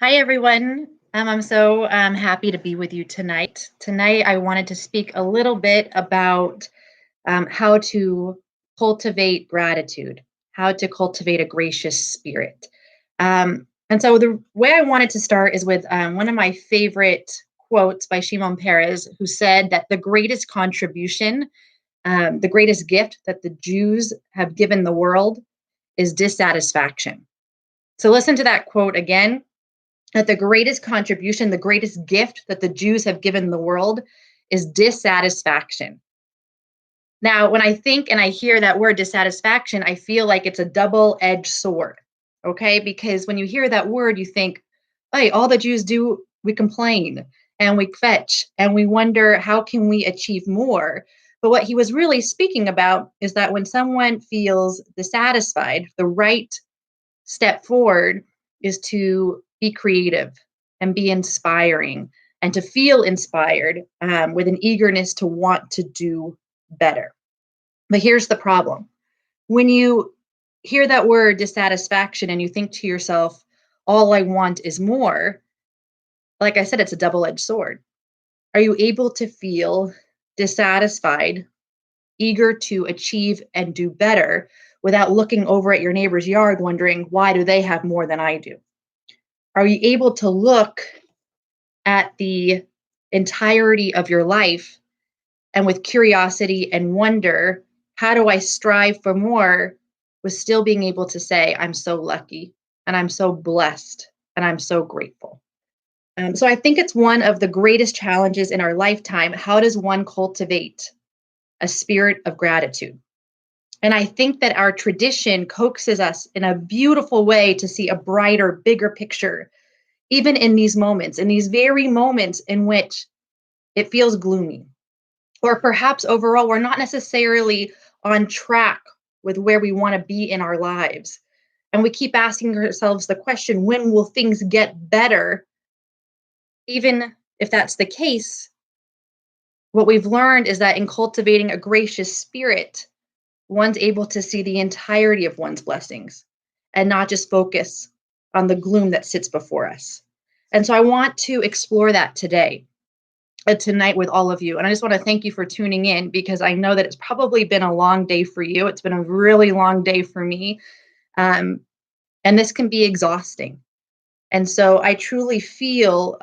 Hi, everyone. I'm so happy to be with you tonight. Tonight, I wanted to speak a little bit about how to cultivate gratitude, how to cultivate a gracious spirit. And so, the way I wanted to start is with one of my favorite quotes by Shimon Peres, who said that the greatest contribution, the greatest gift that the Jews have given the world is dissatisfaction. So, listen to that quote again, that the greatest contribution, the greatest gift that the Jews have given the world is dissatisfaction. Now, when I think and I hear that word dissatisfaction, I feel like it's a double edged sword. Okay. Because when you hear that word, you think, hey, all the Jews do, we complain and we fetch and we wonder, how can we achieve more? But what he was really speaking about is that when someone feels dissatisfied, the right step forward is to be creative and be inspiring and to feel inspired with an eagerness to want to do better. But here's the problem: when you hear that word dissatisfaction and you think to yourself, all I want is more, like I said, it's a double edged sword. Are you able to feel dissatisfied, eager to achieve and do better without looking over at your neighbor's yard wondering, why do they have more than I do? Are you able to look at the entirety of your life and with curiosity and wonder, how do I strive for more, with still being able to say, I'm so lucky and I'm so blessed and I'm so grateful? So I think it's one of the greatest challenges in our lifetime. How does one cultivate a spirit of gratitude? And I think that our tradition coaxes us in a beautiful way to see a brighter, bigger picture, even in these moments, in these very moments in which it feels gloomy. Or perhaps overall, we're not necessarily on track with where we want to be in our lives. And we keep asking ourselves the question, when will things get better? Even if that's the case, what we've learned is that in cultivating a gracious spirit, one's able to see the entirety of one's blessings and not just focus on the gloom that sits before us. And so I want to explore that today, tonight with all of you. And I just want to thank you for tuning in, because I know that it's probably been a long day for you. It's been a really long day for me. Um, and this can be exhausting. And so I truly feel,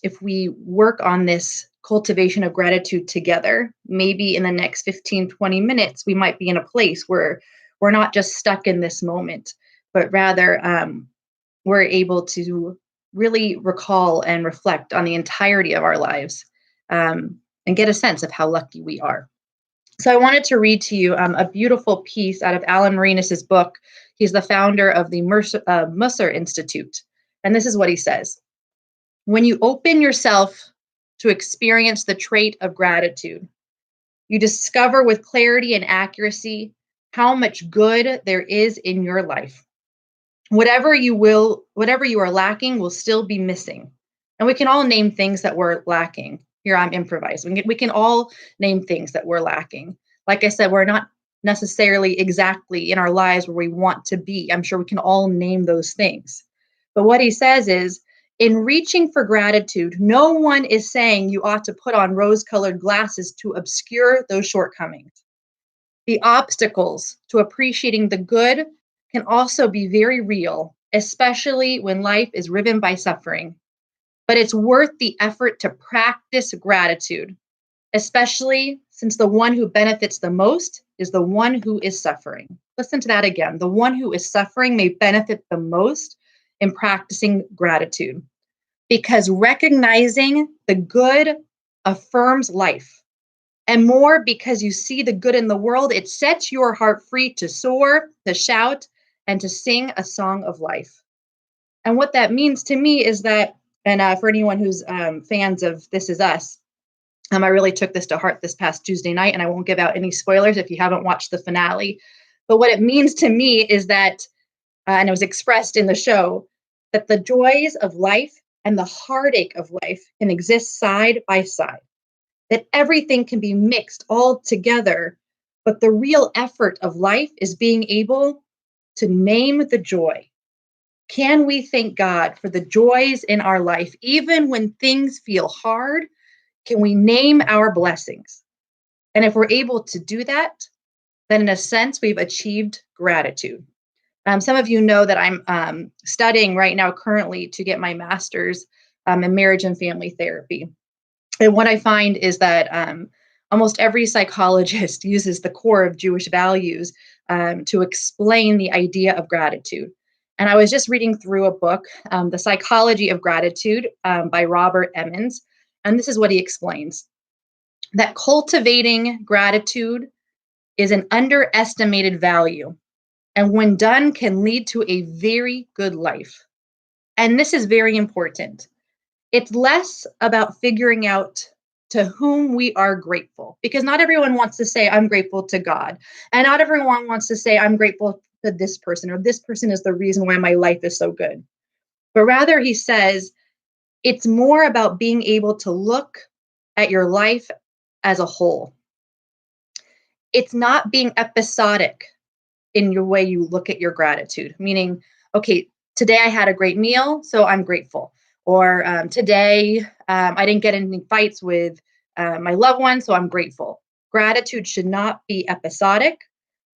if we work on this cultivation of gratitude together, maybe in the next 15, 20 minutes, we might be in a place where we're not just stuck in this moment, but rather we're able to really recall and reflect on the entirety of our lives, and get a sense of how lucky we are. So I wanted to read to you a beautiful piece out of Alan Marinas' book. He's the founder of the Musser Institute. And this is what he says: when you open yourself to experience the trait of gratitude, you discover with clarity and accuracy how much good there is in your life. Whatever you are lacking will still be missing. And we can all name things that we're lacking. Here I'm improvising. We can all name things that we're lacking. Like I said, we're not necessarily exactly in our lives where we want to be. I'm sure we can all name those things. But what he says is, in reaching for gratitude, no one is saying you ought to put on rose-colored glasses to obscure those shortcomings. The obstacles to appreciating the good can also be very real, especially when life is riven by suffering. But it's worth the effort to practice gratitude, especially since the one who benefits the most is the one who is suffering. Listen to that again. The one who is suffering may benefit the most in practicing gratitude, because recognizing the good affirms life. And more, because you see the good in the world, it sets your heart free to soar, to shout, and to sing a song of life. And what that means to me is that, and for anyone who's fans of This Is Us, I really took this to heart this past Tuesday night, and I won't give out any spoilers if you haven't watched the finale. But what it means to me is that, and it was expressed in the show, that the joys of life and the heartache of life can exist side by side, that everything can be mixed all together, but the real effort of life is being able to name the joy, Can we thank God for the joys in our life, even when things feel hard? Can we name our blessings? And if we're able to do that, then in a sense, we've achieved gratitude. Some of you know that I'm studying right now currently to get my master's in marriage and family therapy. And what I find is that almost every psychologist uses the core of Jewish values to explain the idea of gratitude. And I was just reading through a book, The Psychology of Gratitude by Robert Emmons. And this is what he explains, that cultivating gratitude is an underestimated value, and when done, can lead to a very good life. And this is very important. It's less about figuring out to whom we are grateful, because not everyone wants to say, I'm grateful to God. And not everyone wants to say, I'm grateful to this person, or this person is the reason why my life is so good. But rather, he says, it's more about being able to look at your life as a whole. It's not being episodic in your way you look at your gratitude, meaning, okay, today I had a great meal, so I'm grateful. Or today I didn't get any fights with my loved one, so I'm grateful. Gratitude should not be episodic.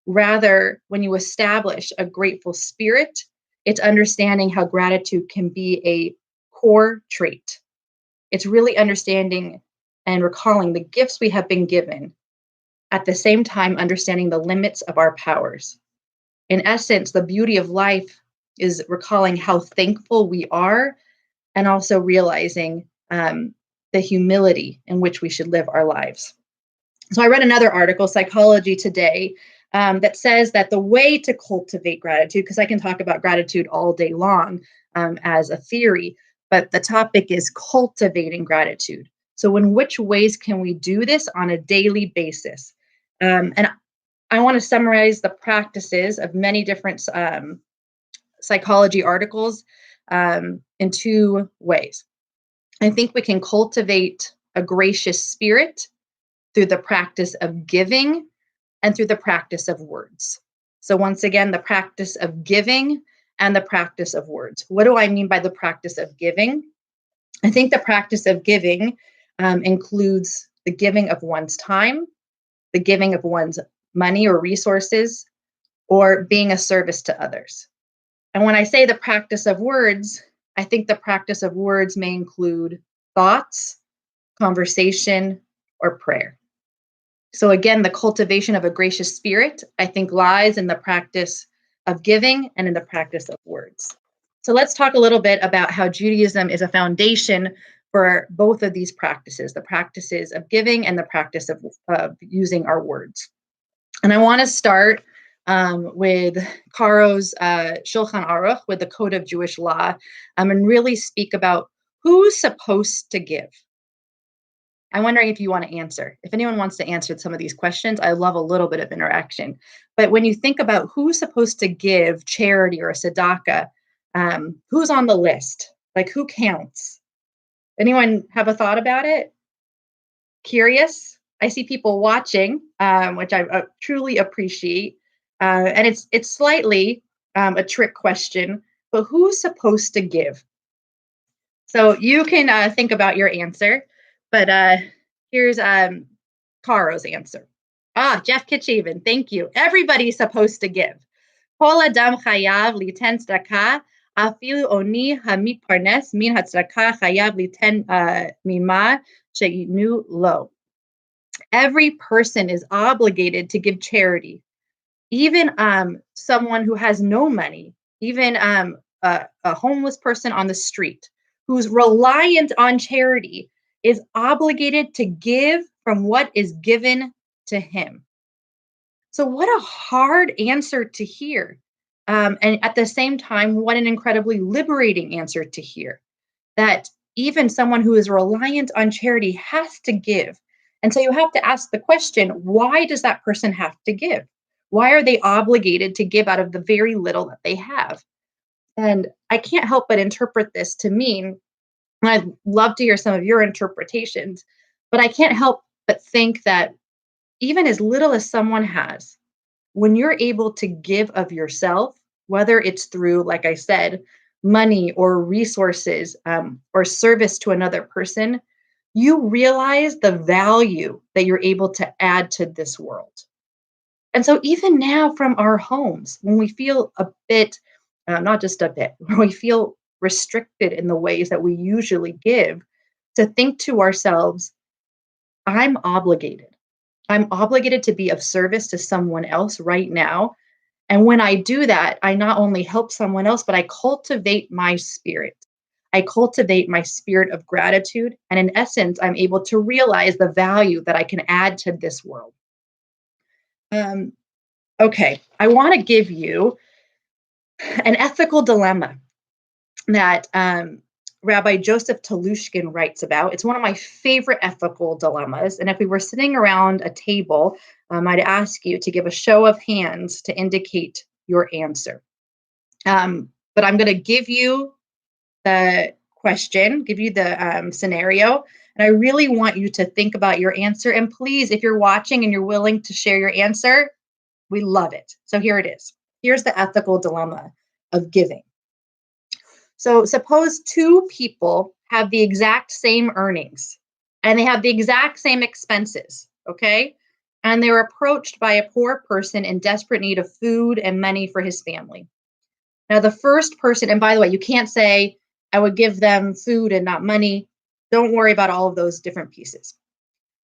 Rather, when you establish a grateful spirit, it's understanding how gratitude can be a core trait. It's really understanding and recalling the gifts we have been given, at the same time, understanding the limits of our powers. In essence, the beauty of life is recalling how thankful we are, and also realizing the humility in which we should live our lives. So I read another article, Psychology Today, that says that the way to cultivate gratitude, because I can talk about gratitude all day long as a theory, but the topic is cultivating gratitude. So in which ways can we do this on a daily basis? And I want to summarize the practices of many different psychology articles in two ways. I think we can cultivate a gracious spirit through the practice of giving and through the practice of words. So, once again, the practice of giving and the practice of words. What do I mean by the practice of giving? I think the practice of giving includes the giving of one's time, the giving of one's money or resources, or being a service to others. And when I say the practice of words, I think the practice of words may include thoughts, conversation, or prayer. So again, the cultivation of a gracious spirit, I think, lies in the practice of giving and in the practice of words. So let's talk a little bit about how Judaism is a foundation for both of these practices, the practices of giving and the practice of using our words. And I want to start with Caro's Shulchan Aruch, with the Code of Jewish Law, and really speak about who's supposed to give. I'm wondering if you want to answer. If anyone wants to answer some of these questions, I love a little bit of interaction. But when you think about who's supposed to give charity or a sadaka, who's on the list? Like, who counts? Anyone have a thought about it? Curious? I see people watching, which I truly appreciate. And it's slightly a trick question, but who's supposed to give? So you can think about your answer, but here's Caro's answer. Jeff Kitchaven, thank you. Everybody's supposed to give. Kol adam chayav liten tzedakah, afilu oni hamitparnes min hatzedakah chayav liten mima she'inu lo. Every person is obligated to give charity, even someone who has no money, even a homeless person on the street who's reliant on charity is obligated to give from what is given to him. So, what a hard answer to hear. And at the same time, what an incredibly liberating answer to hear, that even someone who is reliant on charity has to give. And so you have to ask the question, why does that person have to give? Why are they obligated to give out of the very little that they have? And I can't help but interpret this to mean, and I'd love to hear some of your interpretations, but I can't help but think that even as little as someone has, when you're able to give of yourself, whether it's through, like I said, money or resources or service to another person, you realize the value that you're able to add to this world. And so, even now from our homes, when we feel a bit, not just a bit, when we feel restricted in the ways that we usually give, to think to ourselves, I'm obligated. I'm obligated to be of service to someone else right now. And when I do that, I not only help someone else, but I cultivate my spirit. I cultivate my spirit of gratitude. And in essence, I'm able to realize the value that I can add to this world. Um, okay, I want to give you an ethical dilemma that Rabbi Joseph Telushkin writes about. It's one of my favorite ethical dilemmas. And if we were sitting around a table, I'd ask you to give a show of hands to indicate your answer. But I'm going to give you the question, give you the scenario, and I really want you to think about your answer. And please, if you're watching and you're willing to share your answer, we love it. So here it is. Here's the ethical dilemma of giving. So suppose two people have the exact same earnings and they have the exact same expenses, okay? And they're approached by a poor person in desperate need of food and money for his family. Now, the first person, and by the way, you can't say, I would give them food and not money. Don't worry about all of those different pieces.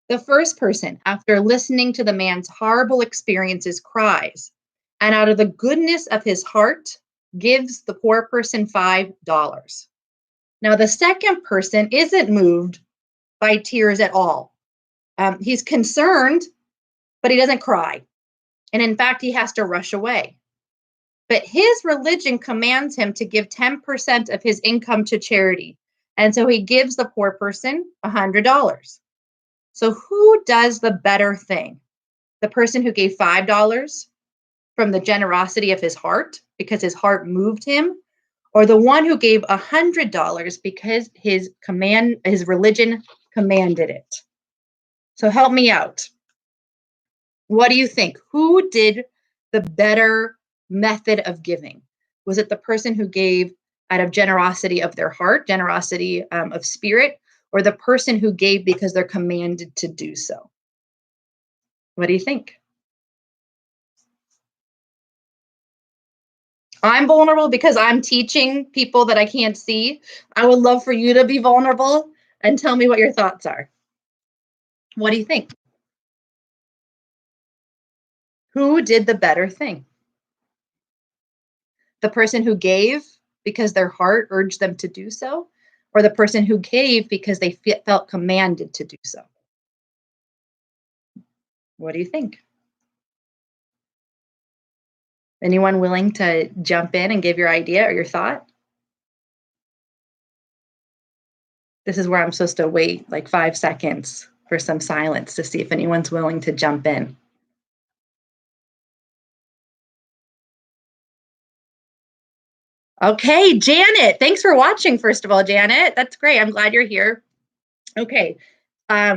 The first person, after listening to the man's horrible experiences, cries, and out of the goodness of his heart, gives the poor person $5. Now, the second person isn't moved by tears at all. He's concerned, but he doesn't cry. And in fact, he has to rush away. But his religion commands him to give 10% of his income to charity. And so he gives the poor person $100. So who does the better thing? The person who gave $5 from the generosity of his heart because his heart moved him, or the one who gave $100 because his religion commanded it? So help me out. What do you think? Who did the better method of giving? Was it the person who gave out of generosity of their heart, generosity of spirit, or the person who gave because they're commanded to do so? What do you think? I'm vulnerable because I'm teaching people that I can't see. I would love for you to be vulnerable and tell me what your thoughts are. What do you think? Who did the better thing? The person who gave because their heart urged them to do so, or the person who gave because they felt commanded to do so? What do you think? Anyone willing to jump in and give your idea or your thought? This is where I'm supposed to wait like 5 seconds for some silence to see if anyone's willing to jump in. Okay, Janet, thanks for watching, first of all, Janet. That's great. I'm glad you're here. Okay,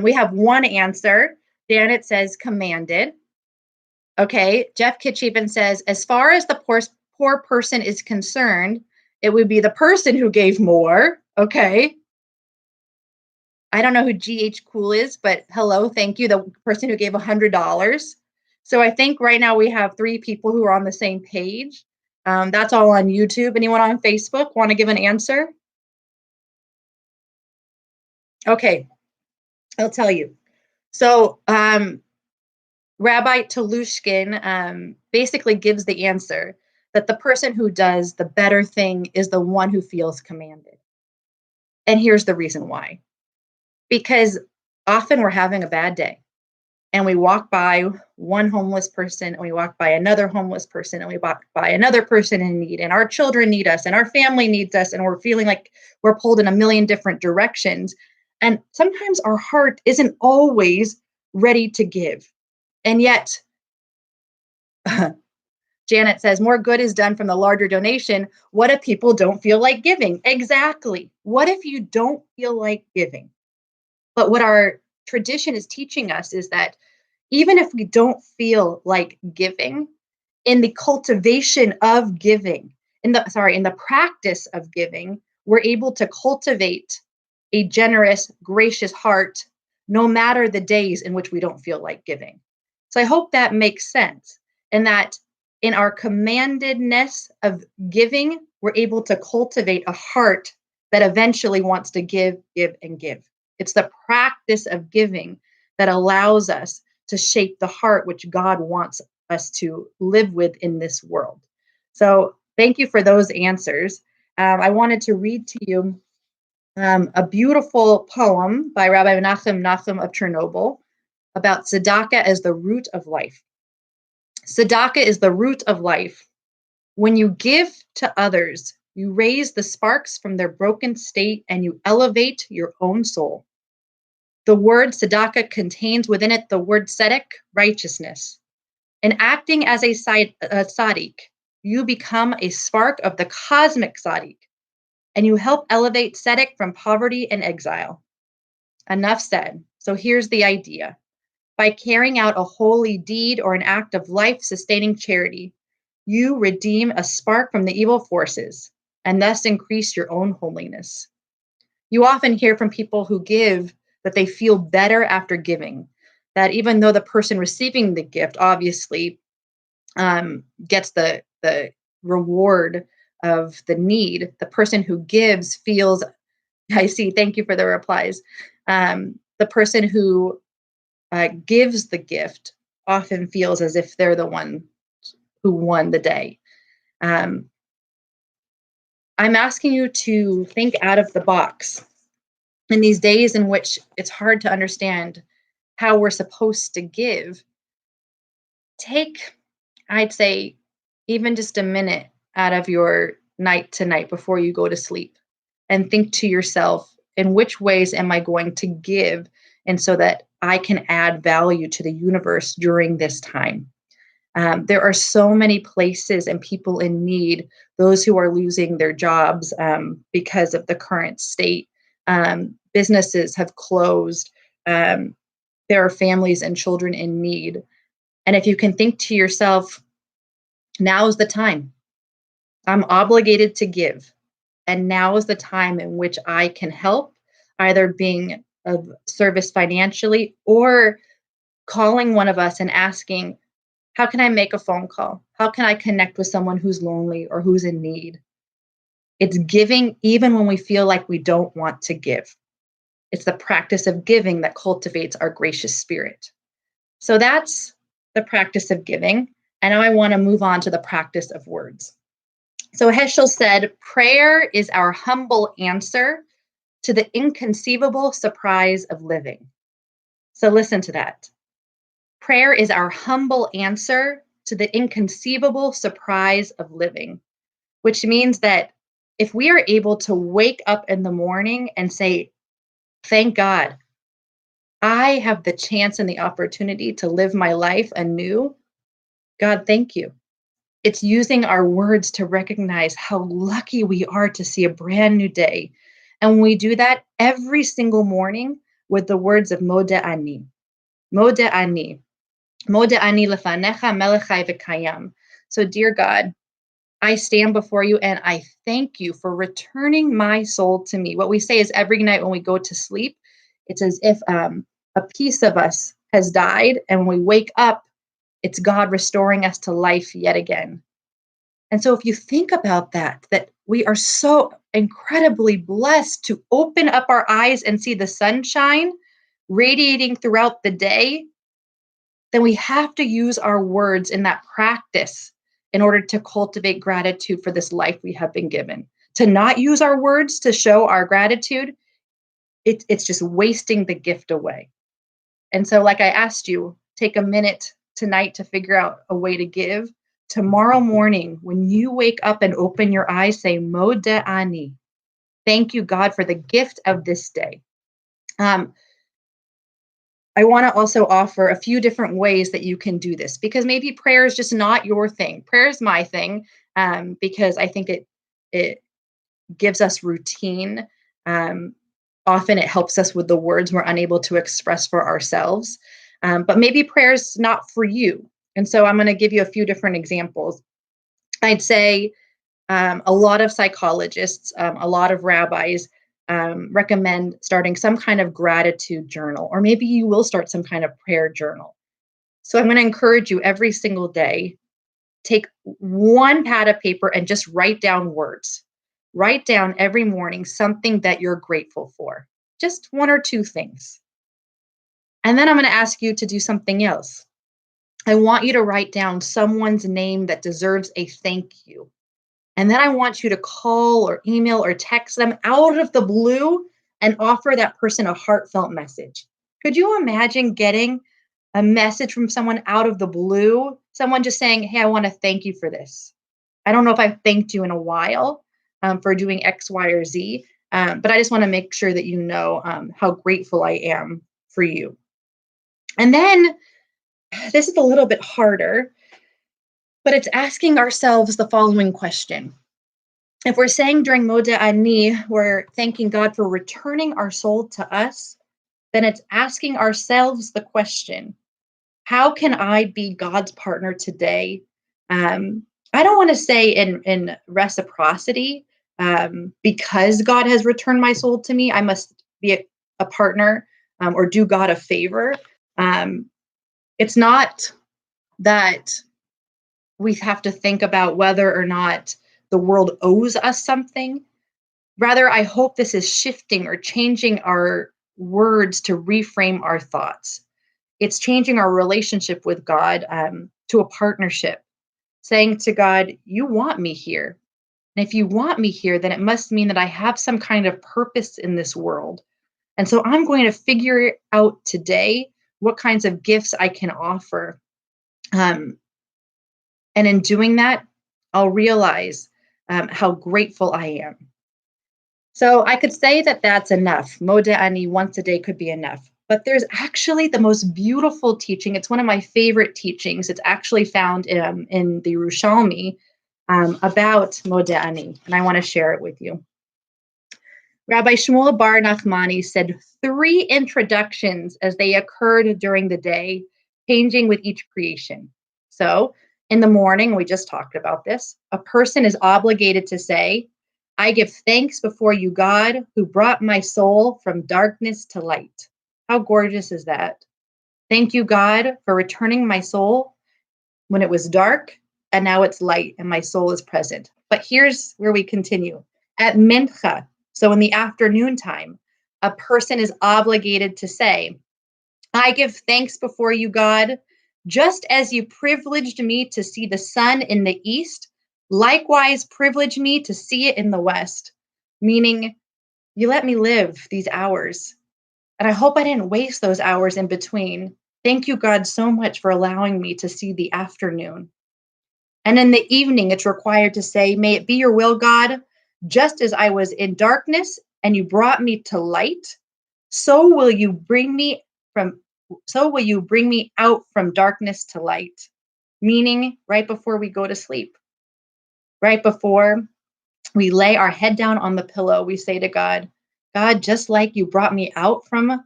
we have one answer. Janet says commanded. Okay, Jeff Kitcheven says, as far as the poor person is concerned, it would be the person who gave more. Okay. I don't know who GH Cool is, but hello, thank you. The person who gave $100. So I think right now we have 3 people who are on the same page. That's all on YouTube. Anyone on Facebook want to give an answer? Okay, I'll tell you. So Rabbi Telushkin basically gives the answer that the person who does the better thing is the one who feels commanded. And here's the reason why. Because often we're having a bad day and we walk by one homeless person and we walk by another homeless person and we walk by another person in need, and our children need us and our family needs us, and we're feeling like we're pulled in a million different directions. And sometimes our heart isn't always ready to give. And yet, Janet says, more good is done from the larger donation. What if people don't feel like giving? Exactly. What if you don't feel like giving? But what our tradition is teaching us is that even if we don't feel like giving, in the cultivation of giving in the practice of giving, we're able to cultivate a generous, gracious heart no matter the days in which we don't feel like giving. So I hope that makes sense, and that in our commandedness of giving, we're able to cultivate a heart that eventually wants to give, give, and give. It's the practice of giving that allows us to shape the heart which God wants us to live with in this world. So, thank you for those answers. I wanted to read to you a beautiful poem by Rabbi Nachum of Chernobyl about Sadaqa as the root of life. Sadaqa is the root of life. When you give to others, you raise the sparks from their broken state and you elevate your own soul. The word Sadaqa contains within it the word tzedek, righteousness. And acting as a tzaddik, you become a spark of the cosmic tzaddik, and you help elevate tzedek from poverty and exile. Enough said. So here's the idea. By carrying out a holy deed or an act of life-sustaining charity, you redeem a spark from the evil forces and thus increase your own holiness. You often hear from people who give that they feel better after giving, that even though the person receiving the gift obviously gets the reward of the need, the person who gives feels, I see, thank you for the replies. The person who gives the gift often feels as if they're the one who won the day. I'm asking you to think out of the box in these days in which it's hard to understand how we're supposed to give. Take, I'd say, even just a minute out of your night tonight before you go to sleep and think to yourself, in which ways am I going to give? And so that I can add value to the universe during this time. There are so many places and people in need, those who are losing their jobs because of the current state. Businesses have closed. There are families and children in need. And if you can think to yourself, now is the time. I'm obligated to give. And now is the time in which I can help, either being of service financially or calling one of us and asking, how can I make a phone call? How can I connect with someone who's lonely or who's in need? It's giving even when we feel like we don't want to give. It's the practice of giving that cultivates our gracious spirit. So that's the practice of giving. And now I want to move on to the practice of words. So Heschel said, prayer is our humble answer to the inconceivable surprise of living. So listen to that. Prayer is our humble answer to the inconceivable surprise of living, which means that if we are able to wake up in the morning and say, thank God, I have the chance and the opportunity to live my life anew. God, thank you. It's using our words to recognize how lucky we are to see a brand new day. And when we do that every single morning with the words of Modeh Ani, Modeh Ani, Modeh Ani lefanecha melechai v'kayam. So dear God, I stand before you and I thank you for returning my soul to me. What we say is every night when we go to sleep, it's as if a piece of us has died, and when we wake up, it's God restoring us to life yet again. And so if you think about that we are so incredibly blessed to open up our eyes and see the sunshine radiating throughout the day, then we have to use our words in that practice in order to cultivate gratitude for this life we have been given. To not use our words to show our gratitude, it's just wasting the gift away. And so, like I asked you, take a minute tonight to figure out a way to give. Tomorrow morning, when you wake up and open your eyes, say, Modeh Ani. Thank you, God, for the gift of this day. I want to also offer a few different ways that you can do this, because maybe prayer is just not your thing. Prayer is my thing, because I think it gives us routine. Often it helps us with the words we're unable to express for ourselves. But maybe prayer is not for you. And so I'm going to give you a few different examples. I'd say A lot of psychologists, a lot of rabbis recommend starting some kind of gratitude journal, or maybe you will start some kind of prayer journal. So I'm going to encourage you every single day, take one pad of paper and just write down words. Write down every morning something that you're grateful for, just one or two things. And then I'm going to ask you to do something else. I want you to write down someone's name that deserves a thank you. And then I want you to call or email or text them out of the blue and offer that person a heartfelt message. Could you imagine getting a message from someone out of the blue? Someone just saying, "Hey, I want to thank you for this. I don't know if I've thanked you in a while for doing X, Y, or Z, but I just want to make sure that you know how grateful I am for you." And then this is a little bit harder, but it's asking ourselves the following question. If we're saying during Moda Ani, we're thanking God for returning our soul to us, then it's asking ourselves the question, how can I be God's partner today? I don't want to say in reciprocity, because God has returned my soul to me, I must be a partner or do God a favor. Um, it's not that we have to think about whether or not the world owes us something. Rather, I hope this is shifting or changing our words to reframe our thoughts. It's changing our relationship with God to a partnership, saying to God, "You want me here. And if you want me here, then it must mean that I have some kind of purpose in this world. And so I'm going to figure out today what kinds of gifts I can offer. Um, and in doing that, I'll realize how grateful I am." So I could say that that's enough. Moda ani once a day could be enough. But there's actually the most beautiful teaching. It's one of my favorite teachings. It's actually found in the Rushalmi about Moda ani, and I want to share it with you. Rabbi Shmuel Bar Nachmani said 3 introductions as they occurred during the day, changing with each creation. So in the morning, we just talked about this, a person is obligated to say, "I give thanks before you, God, who brought my soul from darkness to light." How gorgeous is that? Thank you, God, for returning my soul when it was dark, and now it's light and my soul is present. But here's where we continue. At Mincha, so in the afternoon time, a person is obligated to say, "I give thanks before you, God, just as you privileged me to see the sun in the east, likewise privilege me to see it in the west." Meaning, you let me live these hours, and I hope I didn't waste those hours in between. Thank you, God, so much for allowing me to see the afternoon. And in the evening, it's required to say, "May it be your will, God, just as I was in darkness and you brought me to light, so will you bring me from so will you bring me out from darkness to light." Meaning right before we go to sleep, right before we lay our head down on the pillow, we say to God, "God, just like you brought me out from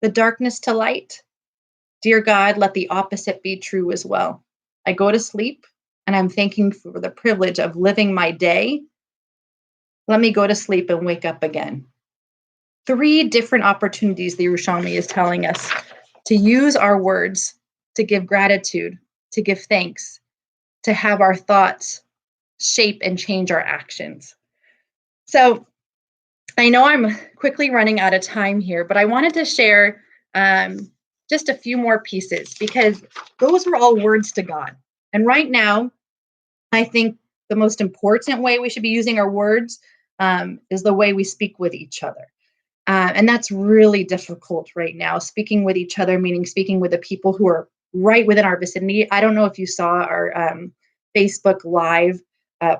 the darkness to light, dear God, let the opposite be true as well. I go to sleep and I'm thanking for the privilege of living my day. Let me go to sleep and wake up again." 3 different opportunities the Yerushalmi is telling us to use our words, to give gratitude, to give thanks, to have our thoughts shape and change our actions. So I know I'm quickly running out of time here, but I wanted to share just a few more pieces because those were all words to God. And right now, I think the most important way we should be using our words is the way we speak with each other. And that's really difficult right now. Speaking with each other, meaning speaking with the people who are right within our vicinity. I don't know if you saw our Facebook Live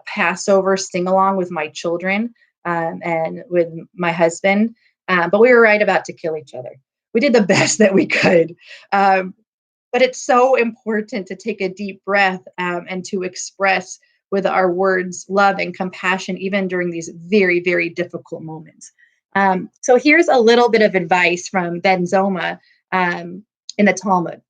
Passover sing along with my children and with my husband, but we were right about to kill each other. We did the best that we could. Um, but it's so important to take a deep breath and to express with our words love and compassion, even during these very, very difficult moments. So here's a little bit of advice from Ben Zoma in the Talmud.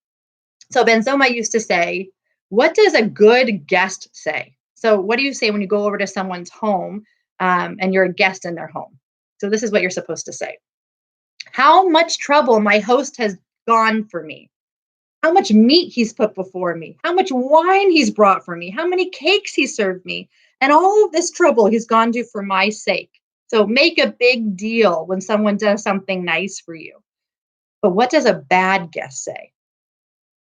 So Ben Zoma used to say, "What does a good guest say?" So what do you say when you go over to someone's home and you're a guest in their home? So this is what you're supposed to say. How much trouble my host has gone for me. How much meat he's put before me. How much wine he's brought for me. How many cakes he served me. And all of this trouble he's gone to for my sake. So make a big deal when someone does something nice for you. But what does a bad guest say?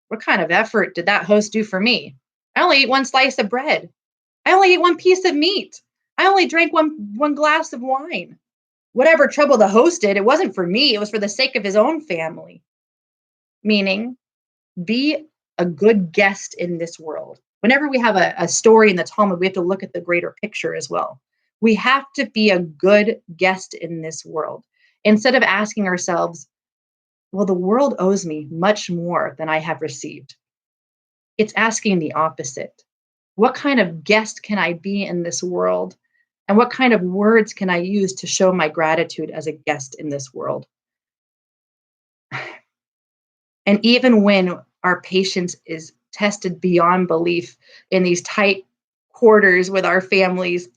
What kind of effort did that host do for me? I only ate one slice of bread. I only ate one piece of meat. I only drank one glass of wine. Whatever trouble the host did, it wasn't for me. It was for the sake of his own family. Meaning, be a good guest in this world. Whenever we have a story in the Talmud, we have to look at the greater picture as well. We have to be a good guest in this world. Instead of asking ourselves, well, the world owes me much more than I have received. It's asking the opposite. What kind of guest can I be in this world? And what kind of words can I use to show my gratitude as a guest in this world? And even when our patience is tested beyond belief in these tight quarters with our families,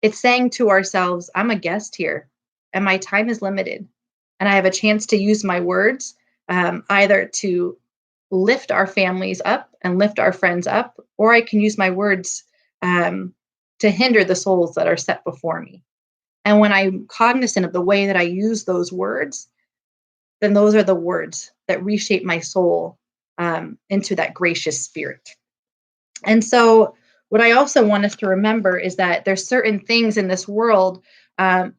it's saying to ourselves, I'm a guest here and my time is limited. And I have a chance to use my words either to lift our families up and lift our friends up, or I can use my words to hinder the souls that are set before me. And when I'm cognizant of the way that I use those words, then those are the words that reshape my soul into that gracious spirit. And so, what I also want us to remember is that there's certain things in this world that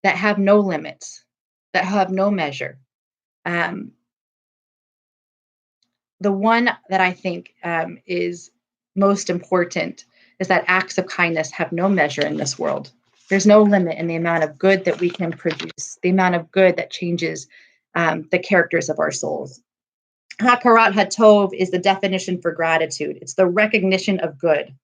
have no limits, that have no measure. Um, the one that I think is most important is that acts of kindness have no measure in this world. There's no limit in the amount of good that we can produce, the amount of good that changes the characters of our souls. Hakarat Hatov is the definition for gratitude. It's the recognition of good.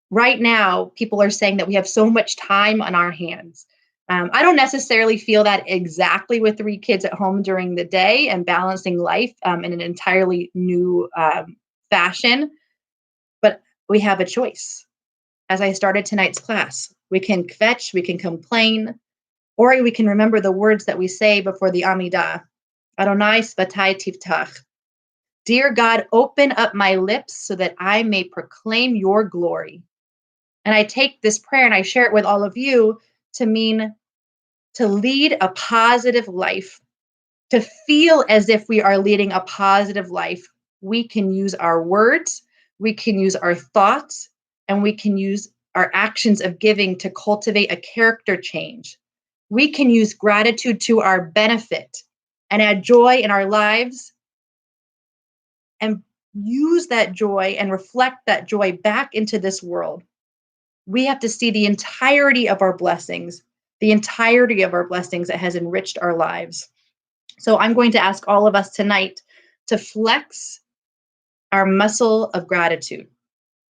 Right now, people are saying that we have so much time on our hands. I don't necessarily feel that exactly with 3 kids at home during the day and balancing life in an entirely new fashion, but we have a choice. As I started tonight's class, we can kvetch, we can complain, or we can remember the words that we say before the Amidah. Adonai Svatai Tiftach. Dear God, open up my lips so that I may proclaim your glory. And I take this prayer and I share it with all of you to mean to lead a positive life, to feel as if we are leading a positive life. We can use our words, we can use our thoughts, and we can use our actions of giving to cultivate a character change. We can use gratitude to our benefit and add joy in our lives and use that joy and reflect that joy back into this world. We have to see the entirety of our blessings, that has enriched our lives. So I'm going to ask all of us tonight to flex our muscle of gratitude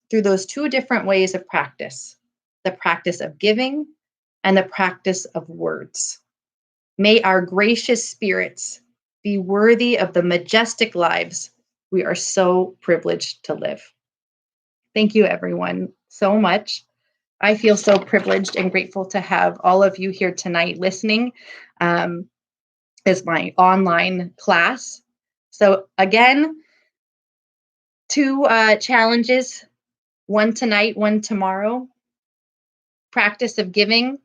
through those 2 different ways of practice, the practice of giving and the practice of words. May our gracious spirits be worthy of the majestic lives we are so privileged to live. Thank you, everyone, so much. I feel so privileged and grateful to have all of you here tonight listening as my online class. So again, 2 challenges, one tonight, one tomorrow. Practice of giving.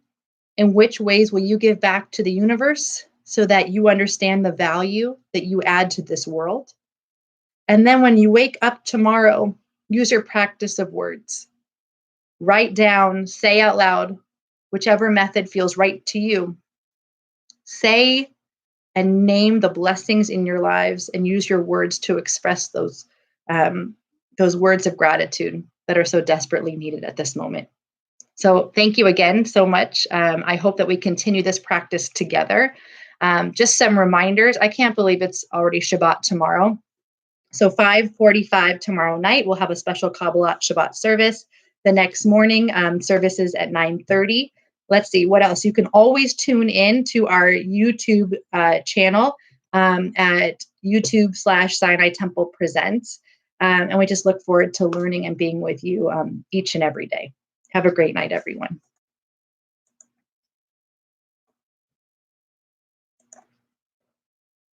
In which ways will you give back to the universe so that you understand the value that you add to this world? And then when you wake up tomorrow, use your practice of words. Write down, say out loud, whichever method feels right to you. Say and name the blessings in your lives and use your words to express those words of gratitude that are so desperately needed at this moment. So thank you again so much. I hope that we continue this practice together. Just some reminders. I can't believe it's already Shabbat tomorrow. So 5:45 tomorrow night, we'll have a special Kabbalat Shabbat service. The next morning, services at 9:30. Let's see, what else? You can always tune in to our YouTube channel at YouTube/Sinai Temple Presents. And we just look forward to learning and being with you each and every day. Have a great night, everyone.